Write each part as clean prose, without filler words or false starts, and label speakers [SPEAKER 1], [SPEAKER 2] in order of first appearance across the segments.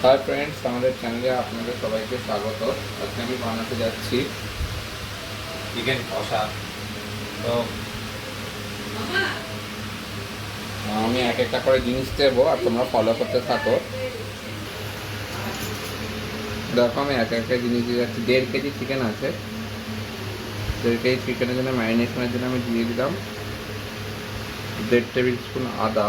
[SPEAKER 1] Hi friends, আমাদের চ্যানেলে আপনাদের সবাইকে স্বাগত। আজকে আমি বানাতে যাচ্ছি চিকেন কষা। তো আমি এক একটা করে জিনিস দেবো আর তোমরা ফলো করতে থাকো। দেখো, আমি এক একটা জিনিস দিয়ে যাচ্ছি। 1.5 কেজি চিকেন আছে। 1.5 কেজি চিকেনের জন্য ম্যারিনেশনের জন্য আমি দিয়ে দিলাম 1.5 টেবিল স্পুন আদা,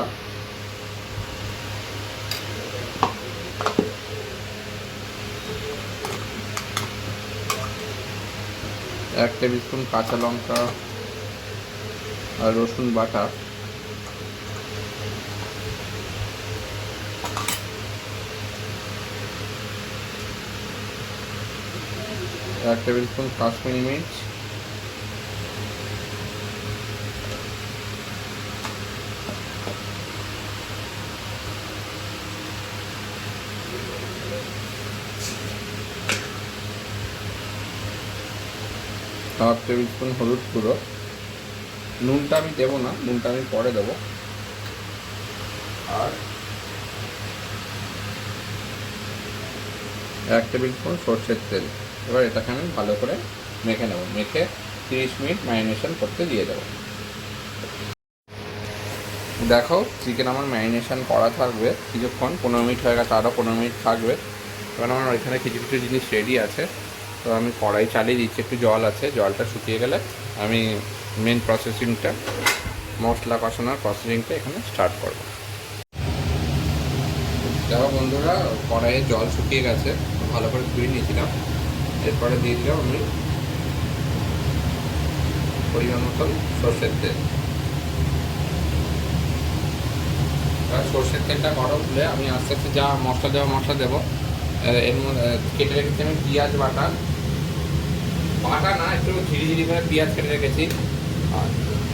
[SPEAKER 1] 1 টেবিল স্পুন কাঁচা লঙ্কা আর রসুন বাটা, 1 টেবিল স্পুন কাশ্মীরি মির্চ, 1 টেবিল স্পুন হলুদ গুঁড়ো। নুনটা আমি দেবো না, নুনটা আমি পরে দেবো। আর 1 টেবিল স্পুন সর্ষের তেল। এবার এটাকে আমি ভালো করে মেখে নেব। মেখে 30 মিনিট ম্যারিনেশন করতে দিয়ে দেবো। দেখো, চিকেন আমার ম্যারিনেশন করা থাকবে কিছুক্ষণ, 15 মিনিট হয়ে গেছে, আরও 15 মিনিট থাকবে। কারণ আমার এখানে কিছু কিছু জিনিস রেডি আছে। তো আমি কড়াই চালিয়ে দিচ্ছি, একটু জল আছে, জলটা শুকিয়ে গেলে আমি মেন প্রসেসিংটা, মশলা কষানোর প্রসেসিংটা এখানে স্টার্ট করব। দেখো বন্ধুরা, কড়াইয়ে জল শুকিয়ে গেছে, ভালো করে ধুয়ে নিয়েছিলাম। এরপরে দিয়ে দিলাম আমি পরিমাণ মতন সর্ষের তেল। সর্ষের তেলটা গরম হলে আমি আস্তে আস্তে যা মশলা দেবো। এর মধ্যে কেটে রেখেছি আমি পেঁয়াজ বাটা, না একটু ঝিরি করে পেঁয়াজ কেটে রেখেছি। আর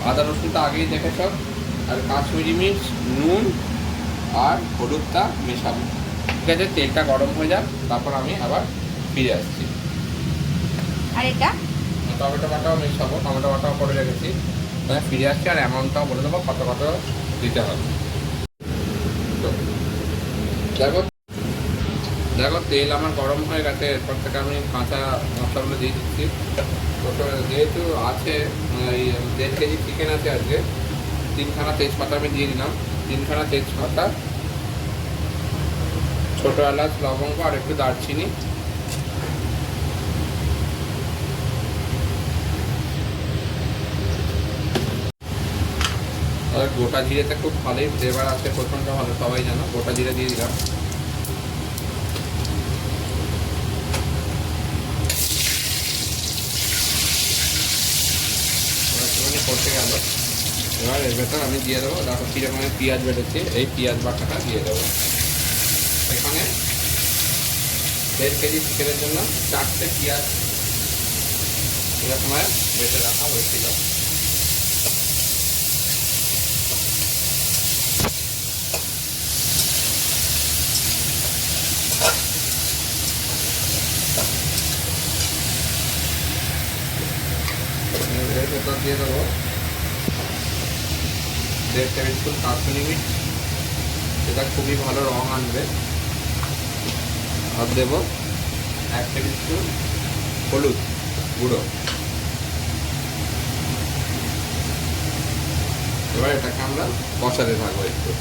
[SPEAKER 1] আদা রসুনটা আগেই দেখেছ। আর কাশ্মীরি মির্চ, নুন আর হলুদটা মেশাবো। ঠিক আছে, তেলটা গরম হয়ে যাক, তারপর আমি আবার ফিরে আসছি।
[SPEAKER 2] আর এটা
[SPEAKER 1] টমেটো বাটাও মেশাবো, টমেটো বাটাও করে রেখেছি। ফিরে আসছি আর অ্যামাউন্টটাও বলে দেবো কত কত দিতে হবে। তো দেখো দেখো তেল আমার গরম হয়ে গেছে। এরপর থেকে আমি কাঁচা মশলাগুলো দিয়ে দিচ্ছি। তো যেহেতু আছে এই 1.5 কেজি চিকেন আছে, আজকে 3খানা তেজপাতা আমি দিয়ে দিলাম। 3খানা তেজপাতা, ছোটো এলাচ, লবঙ্গ আর একটু দারচিনি। আর গোটা জিরেতে খুব ভালোই ফ্লেভার আছে, প্রচণ্ড ভালো, সবাই জানো। গোটা জিরে দিয়ে দিলাম। একটুখানি কষে গেল। এবার এর ভেতর আমি দিয়ে দেবো, দেখো কীরকম পেঁয়াজ বেটেছি, এই পেঁয়াজ বাটাটা দিয়ে দেবো। এখানে 1.5 কেজি চিকেনের জন্য 4টে পেঁয়াজ এরকম বেটে রাখা হয়েছিল। এর ভেতর দিয়ে দেবো 1.5 টেবিল স্পুন কাশ্মীরি মির্চ, সেটা খুবই ভালো রং আনবে। আর দেবো 1 টেবিল স্পুন হলুদ গুঁড়ো। এবার এটাকে আমরা কষাতে থাকবো একটু।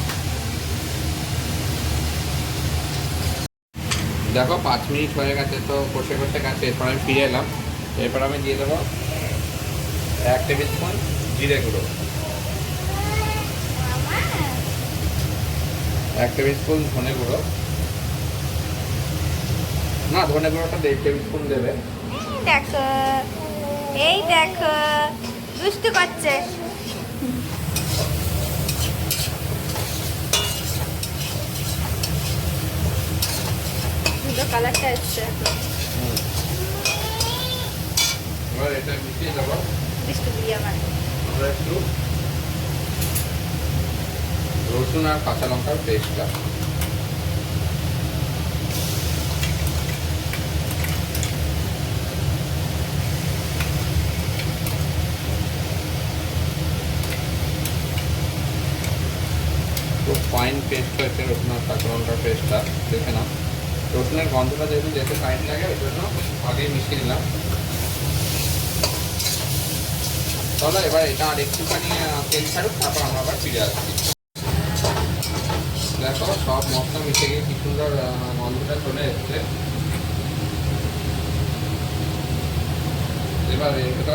[SPEAKER 1] দেখো 5 মিনিট হয়ে গেছে, তো কষে গেছে। এরপর আমি ফিরে এলাম। এরপর আমি দিয়ে দেবো 1 টেবিল স্পুন জিরে গুঁড়ো, 1 টেবিল স্পুন ধনে গুঁড়ো। না, ধনে গুঁড়োটা 1.5 টেবিল স্পুন দেবে।
[SPEAKER 2] দেখো, এই দেখো দুষ্টু করছে। কালারটা এসছে এখন।
[SPEAKER 1] এবার এটা মিশিয়ে দেবো।
[SPEAKER 2] দুষ্টু দিয়ে আমার
[SPEAKER 1] আমরা একটু রসুন আর কাঁচা লঙ্কার পেস্টটা, খুব ফাইন পেস্ট হয়েছে রসুন আর কাঁচা লঙ্কার পেস্টটা, দেখে নাও। রসুনের গন্ধটা যেহেতু যেতে টাইম লাগে ওই জন্য আগেই মিশিয়ে দিলাম। চলো এবার এটা আর একটুখানি তেল ছাড়ুক, তারপর আমরা আবার ফিরে আসছি। দেখো সব মশলা মিশে গিয়ে কি সুন্দর গন্ধটা চলে এসছে। এবার এটা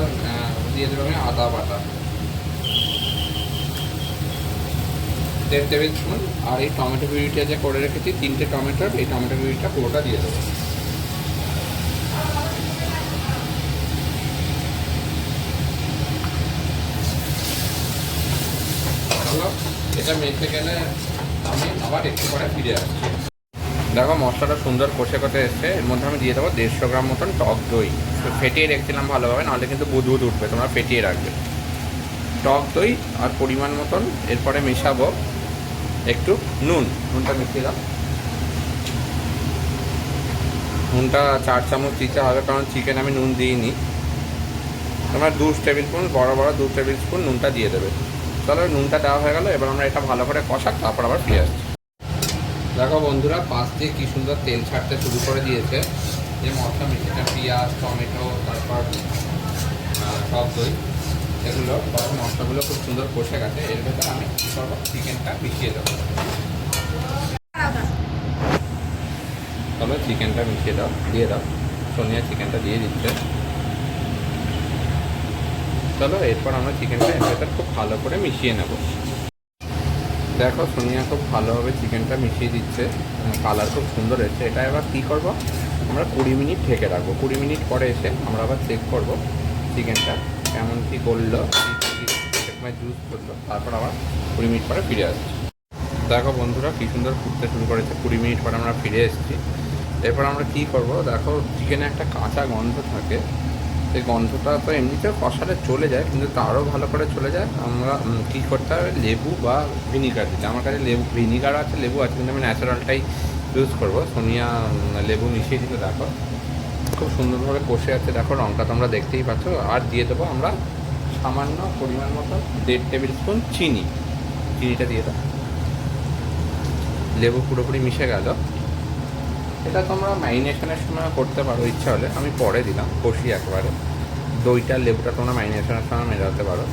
[SPEAKER 1] দিয়ে দেবো আমি আদা বাটা 1.5 টেবিল স্পুন। আর এই টমেটো পিউরিটা যে করে রেখেছি 3টে টমেটোর, এই টমেটো পিউরিটা পুরোটা দিয়ে দেবো। চলো এটা মেখে গেলে আমি আবার একটু পরে ফিরে আসছি। দেখো মশলাটা সুন্দর কষে কষে এসছে। এর মধ্যে আমি দিয়ে দেবো 150 গ্রাম মতন টক দই। ফেটিয়ে রেখেছিলাম ভালোভাবে, নাহলে কিন্তু বুদবুদ উঠবে, তোমরা ফেটিয়ে রাখবে। টক দই আর পরিমাণ মতন। এরপরে মেশাবো একটু নুনটা মিশিয়ে দাও। নুনটা 4 চামচ দিতে হবে, কারণ চিকেন আমি নুন দিইনি। তোমরা 2 টেবিল স্পুন, বড় 2 টেবিল স্পুন নুনটা দিয়ে দেবে। চলো নুনটা দেওয়া হয়ে গেল। এবার আমরা এটা ভালো করে কষাক, তারপর আবার ফিরে আসছি। দেখো বন্ধুরা পাশ দিয়ে কী সুন্দর তেল ছাড়তে শুরু করে দিয়েছে। যে মশলা মিশিয়ে পেঁয়াজ, টমেটো, তারপর টক দই, এগুলো তখন মশলাগুলো খুব সুন্দর কষে গেছে। এর ভেতরে আমি কী করবো, চিকেনটা মিশিয়ে দেবো। চলো চিকেনটা মিশিয়ে দাও, দিয়ে দাও। সোনিয়া চিকেনটা দিয়ে দিচ্ছে। চলো এরপর আমরা চিকেনটা এর ভেতর খুব ভালো করে মিশিয়ে নেব। দেখো সোনিয়া খুব ভালোভাবে চিকেনটা মিশিয়ে দিচ্ছে, কালার খুব সুন্দর এসেছে। এটা এবার কী করবো, আমরা 20 মিনিট ঢেকে রাখবো। 20 মিনিট পরে এসে আমরা আবার চেক করবো চিকেনটা কেমন কী করলো, জুস করলো। তারপর আবার 20 মিনিট পরে ফিরে আসছি। দেখো বন্ধুরা কী সুন্দর ফুটতে শুরু করেছে। 20 মিনিট পরে আমরা ফিরে এসেছি। এরপর আমরা কী করবো, দেখো চিকেনে একটা কাঁচা গন্ধ থাকে। সেই গন্ধটা তো এমনিতেও কষালে চলে যায়, কিন্তু তারও ভালো করে চলে যায়। আমরা কী করতে হবে, লেবু বা ভিনিগার দিতে। আমার কাছে ভিনিগার আছে, লেবু আছে, কিন্তু আমি ন্যাচারালটাই ইউজ করবো। সোনিয়া লেবু মিশিয়ে দিতে দেখো খুব সুন্দরভাবে কষে আছে। দেখো রঙটা তোমরা দেখতেই পাচ্ছ। আর দিয়ে দেবো আমরা সামান্য পরিমাণ মতো 1.5 টেবিল স্পুন চিনিটা দিয়ে দাও। লেবু পুরোপুরি মিশে গেল। এটা তোমরা ম্যারিনেশনের সময় করতে পারো ইচ্ছা হলে, আমি পরে দিলাম কষি একবারে। দইটা লেবুটা তোমরা ম্যারিনেশনের সময় মেলাতে পারো।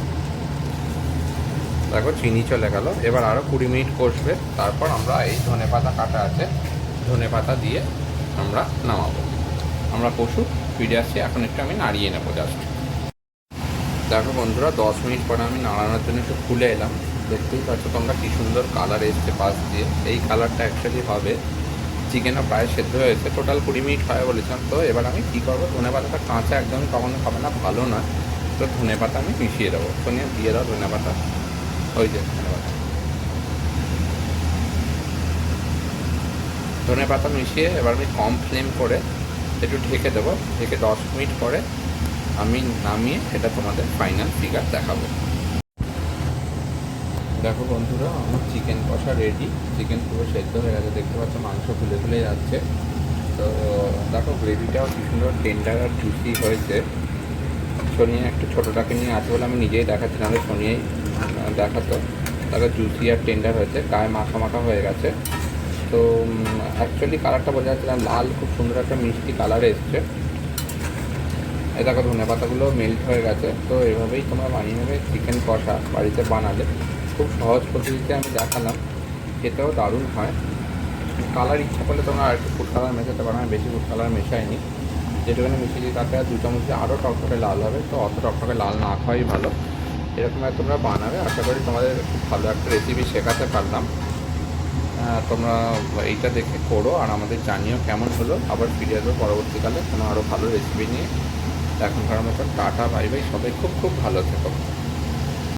[SPEAKER 1] দেখো চিনি চলে গেল। এবার আরও 20 মিনিট কষবে। তারপর আমরা এই ধনেপাতা কাটা আছে, ধনেপাতা দিয়ে আমরা নামাবো। আমরা ফিরে আসছি। এখন একটু আমি নাড়িয়ে নেবো জাস্ট। দেখো বন্ধুরা 10 মিনিট পরে আমি নাড়ানোর জন্য একটু খুলে এলাম। দেখতেই পাচ্ছ তোমরা কী সুন্দর কালার এসছে পাশ দিয়ে। এই কালারটা অ্যাকচুয়ালি হবে চিকেনও প্রায় সেদ্ধ হয়েছে। টোটাল 20 মিনিট হয় বলেছিলাম। তো এবার আমি কী করবো, ধনেপাতাটা কাঁচা একদমই কখনো খাবে না, ভালো না। তো ধনেপাতা আমি মিশিয়ে দেবো। সোনিয়া দিয়ে দাও ধনেপাতা। ওই যে ধনেপাতা মিশিয়ে এবার আমি কম ফ্লেম করে একটু ঢেকে দেবো। ঢেকে 10 মিনিট পরে আমি নামিয়ে এটা তোমাদের ফাইনাল ফিগার দেখাবো। দেখো বন্ধুরা আমার চিকেন কষা রেডি। চিকেন পুরো সেদ্ধ হয়ে গেছে, দেখতে পাচ্ছ মাংস ফুলে ফুলে যাচ্ছে। তো দেখো গ্রেভিটাও কি সুন্দর টেন্ডার আর জুসি হয়েছে। সোনিয়া একটু ছোটোটাকে নিয়ে আছে বলে আমি নিজেই দেখাচ্ছি, নাহলে সোনিয়াই দেখাতো। তারপর জুসি আর টেন্ডার হয়েছে, গায়ে মাখা মাখা হয়ে গেছে। তো অ্যাকচুয়ালি কালারটা বোঝা যাচ্ছে না, লাল খুব সুন্দর একটা মিষ্টি কালার এসছে। এই দেখো ধনেপাতাগুলো মেল্ট হয়ে গেছে। তো এভাবেই তোমরা বানিয়ে নেবে চিকেন কষা বাড়িতে বানালে। খুব সহজ পদ্ধতিতে আমি দেখালাম, খেতেও দারুণ হয়। কালার ইচ্ছা করলে তোমরা আর একটু ফুড কালার মেশাতে পারো। আমি বেশি ফুড কালার মেশাইনি, যেটুকুনি মিশিয়ে তাতে আর 2 চামচ দিয়ে আরও টকটকে লাল হবে। তো অত টকটকে লাল না খাওয়াই ভালো। এরকমভাবে তোমরা বানাবে। আশা করি তোমাদের খুব ভালো একটা রেসিপি শেখাতে পারলাম। তোমরা এইটা দেখে করো আর আমাদের জানিও কেমন হলো। আবার ফিরে আসবো পরবর্তীকালে কোনো আরও ভালো রেসিপি নিয়ে। এখনকার মতো টাটা, বাই বাই। সবাই খুব খুব ভালো থেকো।